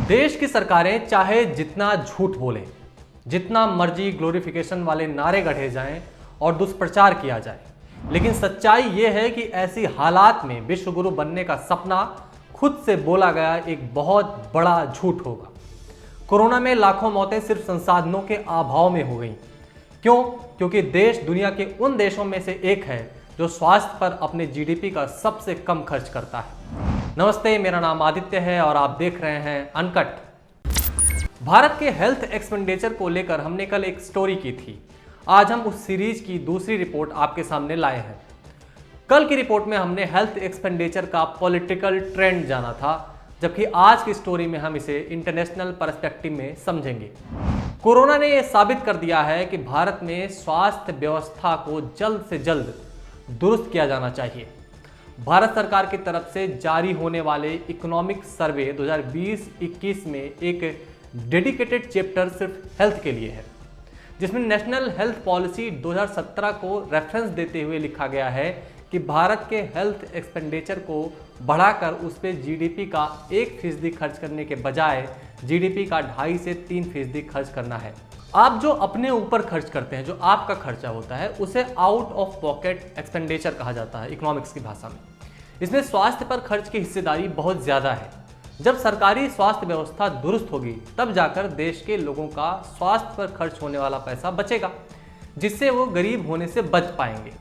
देश की सरकारें चाहे जितना झूठ बोलें, जितना मर्जी ग्लोरिफिकेशन वाले नारे गढ़े जाएं और दुष्प्रचार किया जाए, लेकिन सच्चाई यह है कि ऐसी हालात में विश्वगुरु बनने का सपना खुद से बोला गया एक बहुत बड़ा झूठ होगा। कोरोना में लाखों मौतें सिर्फ संसाधनों के अभाव में हो गई। क्यों? क्योंकि देश दुनिया के उन देशों में से एक है जो स्वास्थ्य पर अपने जीडीपी का सबसे कम खर्च करता है। नमस्ते, मेरा नाम आदित्य है और आप देख रहे हैं अनकट। भारत के हेल्थ एक्सपेंडिचर को लेकर हमने कल एक स्टोरी की थी। आज हम उस सीरीज की दूसरी रिपोर्ट आपके सामने लाए हैं। कल की रिपोर्ट में हमने हेल्थ एक्सपेंडिचर का पॉलिटिकल ट्रेंड जाना था, जबकि आज की स्टोरी में हम इसे इंटरनेशनल पर्सपेक्टिव में समझेंगे। कोरोना ने यह साबित कर दिया है कि भारत में स्वास्थ्य व्यवस्था को जल्द से जल्द दुरुस्त किया जाना चाहिए। भारत सरकार की तरफ से जारी होने वाले इकोनॉमिक सर्वे 2020-21 में एक डेडिकेटेड चैप्टर सिर्फ हेल्थ के लिए है, जिसमें नेशनल हेल्थ पॉलिसी 2017 को रेफरेंस देते हुए लिखा गया है कि भारत के हेल्थ एक्सपेंडिचर को बढ़ाकर उस पर जीडीपी का 1% खर्च करने के बजाय जीडीपी का 2.5 से 3% खर्च करना है। आप जो अपने ऊपर खर्च करते हैं, जो आपका खर्चा होता है, उसे आउट ऑफ पॉकेट एक्सपेंडिचर कहा जाता है इकोनॉमिक्स की भाषा में। इसमें स्वास्थ्य पर खर्च की हिस्सेदारी बहुत ज़्यादा है। जब सरकारी स्वास्थ्य व्यवस्था दुरुस्त होगी तब जाकर देश के लोगों का स्वास्थ्य पर खर्च होने वाला पैसा बचेगा, जिससे वो गरीब होने से बच पाएंगे।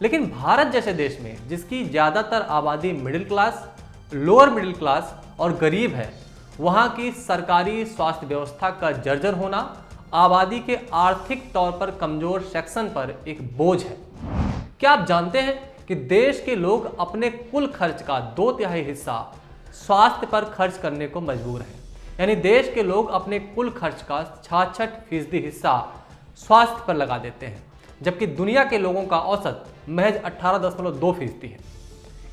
लेकिन भारत जैसे देश में, जिसकी ज़्यादातर आबादी middle class, lower middle class और गरीब है, वहाँ की सरकारी स्वास्थ्य व्यवस्था का जर्जर होना आबादी के आर्थिक तौर पर कमजोर सेक्शन पर एक बोझ है। क्या आप जानते हैं कि देश के लोग अपने कुल खर्च का 2/3 हिस्सा स्वास्थ्य पर खर्च करने को मजबूर हैं? यानी देश के लोग अपने कुल खर्च का 66% हिस्सा स्वास्थ्य पर लगा देते हैं, जबकि दुनिया के लोगों का औसत महज 18.2% है।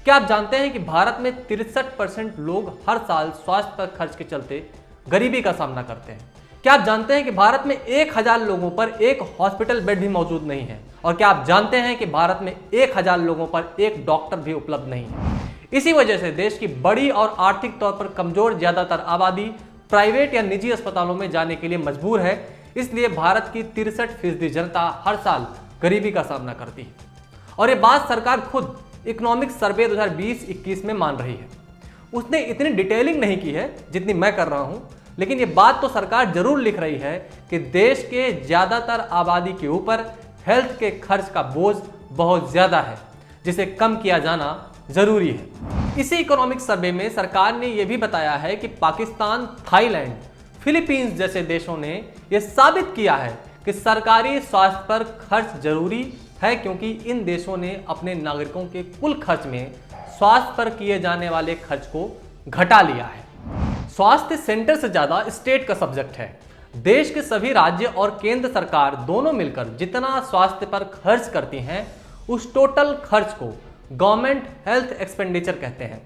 क्या आप जानते हैं कि भारत में 63% लोग हर साल स्वास्थ्य पर खर्च के चलते गरीबी का सामना करते हैं? क्या आप जानते हैं कि भारत में 1000 लोगों पर एक हॉस्पिटल बेड भी मौजूद नहीं है? और क्या आप जानते हैं कि भारत में 1000 लोगों पर एक डॉक्टर भी उपलब्ध नहीं है? इसी वजह से देश की बड़ी और आर्थिक तौर पर कमजोर ज्यादातर आबादी प्राइवेट या निजी अस्पतालों में जाने के लिए मजबूर है। इसलिए भारत की 63% जनता हर साल गरीबी का सामना करती है, और ये बात सरकार खुद इकोनॉमिक सर्वे 2020-21 में मान रही है। उसने इतनी डिटेलिंग नहीं की है जितनी मैं कर रहा हूं, लेकिन ये बात तो सरकार जरूर लिख रही है कि देश के ज्यादातर आबादी के ऊपर हेल्थ के खर्च का बोझ बहुत ज्यादा है, जिसे कम किया जाना जरूरी है। इसी इकोनॉमिक सर्वे में सरकार ने यह भी बताया है कि पाकिस्तान, थाईलैंड, फिलीपींस जैसे देशों ने यह साबित किया है कि सरकारी स्वास्थ्य पर खर्च जरूरी है, क्योंकि इन देशों ने अपने नागरिकों के कुल खर्च में स्वास्थ्य पर किए जाने वाले खर्च को घटा लिया है। स्वास्थ्य सेंटर से ज्यादा स्टेट का सब्जेक्ट है। देश के सभी राज्य और केंद्र सरकार दोनों मिलकर जितना स्वास्थ्य पर खर्च करती हैं, उस टोटल खर्च को गवर्नमेंट हेल्थ एक्सपेंडिचर कहते हैं।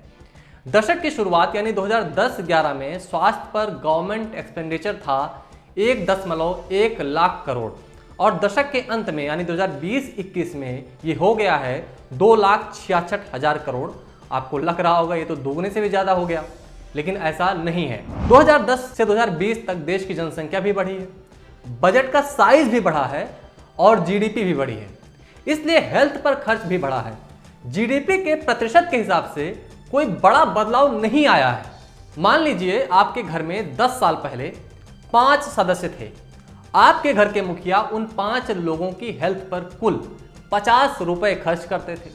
दशक की शुरुआत यानी 2010-11 में स्वास्थ्य पर गवर्नमेंट एक्सपेंडिचर था 1.1 लाख करोड़, और दशक के अंत में यानी 2020-21 में ये हो गया है 2,66,000 करोड़। आपको लग रहा होगा ये तो दोगुने से भी ज्यादा हो गया, लेकिन ऐसा नहीं है। 2010 से 2020 तक देश की जनसंख्या भी बढ़ी है, बजट का साइज भी बढ़ा है और जीडीपी भी बढ़ी है, इसलिए हेल्थ पर खर्च भी बढ़ा है। जीडीपी के प्रतिशत के हिसाब से कोई बड़ा बदलाव नहीं आया है। मान लीजिए आपके घर में 10 साल पहले 5 सदस्य थे। आपके घर के मुखिया उन 5 लोगों की हेल्थ पर कुल 50 रुपए खर्च करते थे।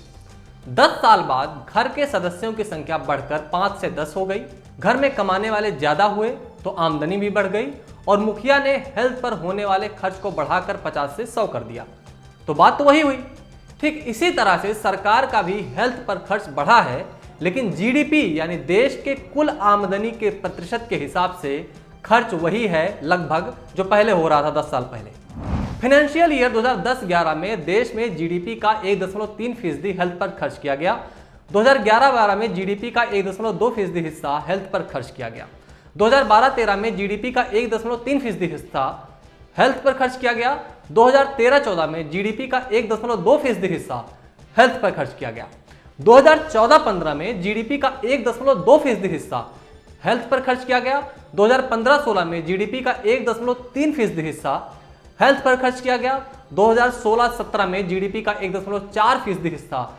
10 साल बाद घर के सदस्यों की संख्या बढ़कर 5 से 10 हो गई। घर में कमाने वाले ज्यादा हुए तो आमदनी भी बढ़ गई, और मुखिया ने हेल्थ पर होने वाले खर्च को बढ़ाकर 50 से 100 कर दिया, तो बात तो वही हुई। ठीक इसी तरह से सरकार का भी हेल्थ पर खर्च बढ़ा है, लेकिन जीडीपी यानी देश के कुल आमदनी के प्रतिशत के हिसाब से खर्च वही है लगभग जो पहले हो रहा था 10 साल पहले। फाइनेंशियल ईयर 2010-11 में देश में जीडीपी का 1.3% हेल्थ पर खर्च किया गया। 2011-12 में जीडीपी का 1.2% हिस्सा हेल्थ पर खर्च किया गया। 2012-13 में जीडीपी का 1.3% हिस्सा हेल्थ पर खर्च किया गया। 2013-14 में जीडीपी का 1.2% हिस्सा हेल्थ पर खर्च किया गया। 2014-15 में जीडीपी का 1.2% हिस्सा हेल्थ पर खर्च किया गया। 2015-16 में जीडीपी का 1.3% हिस्सा हेल्थ पर खर्च किया गया। 2016-17 में जीडीपी का 1.4% हिस्सा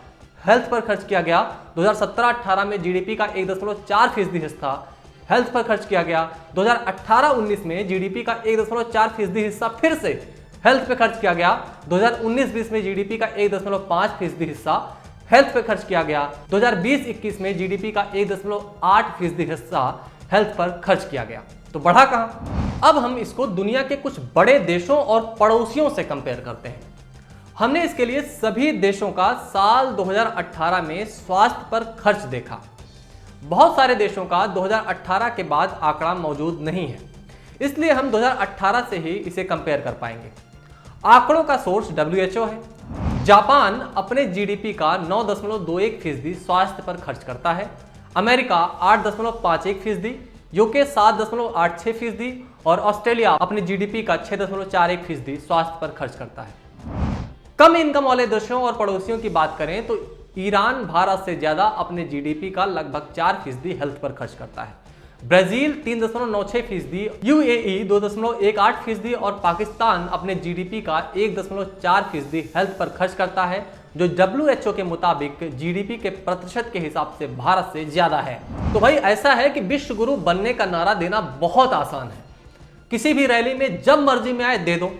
हेल्थ पर खर्च किया गया। 2017-18 में जीडीपी का 1.4% हिस्सा हेल्थ पर खर्च किया गया। 2018-19 में जीडीपी का 1.4% हिस्सा फिर से हेल्थ पे खर्च किया गया। 2019-20 में जीडीपी का 1.5% हिस्सा हेल्थ पे खर्च किया गया। 2020-21 में जीडीपी का 1.8% हिस्सा हेल्थ पर खर्च किया गया। तो बढ़ा कहां? अब हम इसको दुनिया के कुछ बड़े देशों और पड़ोसियों से कंपेयर करते हैं। हमने इसके लिए सभी देशों का साल 2018 में स्वास्थ्य पर खर्च देखा। बहुत सारे देशों का 2018 के बाद आंकड़ा मौजूद नहीं है, इसलिए हम 2018 से ही इसे कंपेयर कर पाएंगे। आंकड़ों का सोर्स WHO है। जापान अपने जीडीपी का 9.21% स्वास्थ्य पर खर्च करता है। अमेरिका 8.51%, यूके 7.86% और ऑस्ट्रेलिया अपने जीडीपी का 6.41% स्वास्थ्य पर खर्च करता है। कम इनकम वाले देशों और पड़ोसियों की बात करें तो ईरान भारत से ज्यादा अपने जीडीपी का लगभग 4% हेल्थ पर खर्च करता है। ब्राजील 3.96%, यूएई 2.18% और पाकिस्तान अपने जीडीपी का 1.4% हेल्थ पर खर्च करता है, जो WHO के मुताबिक जीडीपी के प्रतिशत के हिसाब से भारत से ज्यादा है। तो भाई ऐसा है कि विश्व गुरु बनने का नारा देना बहुत आसान है, किसी भी रैली में जब मर्जी में आए दे दो,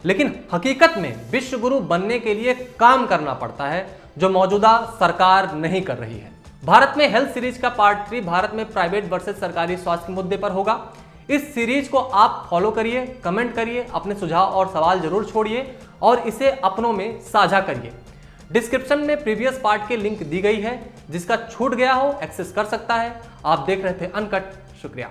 लेकिन हकीकत में विश्व गुरु बनने के लिए काम करना पड़ता है, जो मौजूदा सरकार नहीं कर रही है। भारत में हेल्थ सीरीज का पार्ट 3 भारत में प्राइवेट वर्सेस सरकारी स्वास्थ्य के मुद्दे पर होगा। इस सीरीज को आप फॉलो करिए, कमेंट करिए, अपने सुझाव और सवाल जरूर छोड़िए और इसे अपनों में साझा करिए। डिस्क्रिप्शन में प्रीवियस पार्ट की लिंक दी गई है, जिसका छूट गया हो एक्सेस कर सकता है। आप देख रहे थे अनकट। शुक्रिया।